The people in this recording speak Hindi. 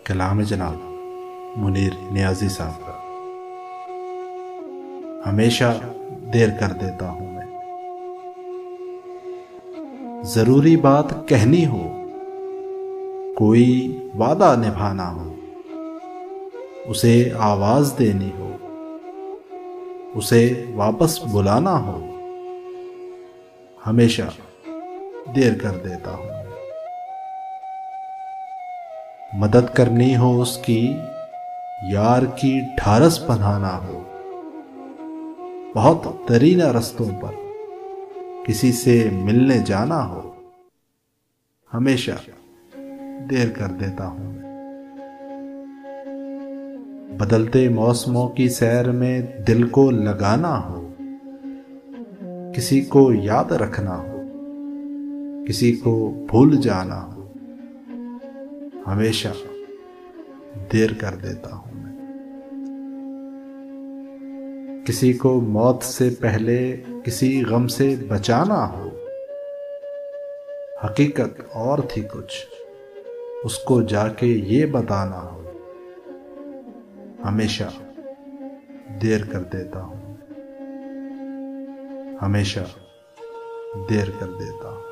कलाम जनाब मुनीर नियाजी साहब का। हमेशा देर कर देता हूं मैं, जरूरी बात कहनी हो, कोई वादा निभाना हो, उसे आवाज देनी हो, उसे वापस बुलाना हो, हमेशा देर कर देता हूं मैं। मदद करनी हो उसकी, यार की ढारस बंधाना हो, बहुत दरीना रस्तों पर किसी से मिलने जाना हो, हमेशा देर कर देता हूं मैं। बदलते मौसमों की सैर में दिल को लगाना हो, किसी को याद रखना हो, किसी को भूल जाना हो, हमेशा देर कर देता हूं मैं। किसी को मौत से पहले किसी गम से बचाना हो, हकीकत और थी कुछ, उसको जाके ये बताना हो, हमेशा देर कर देता हूं, हमेशा देर कर देता हूं।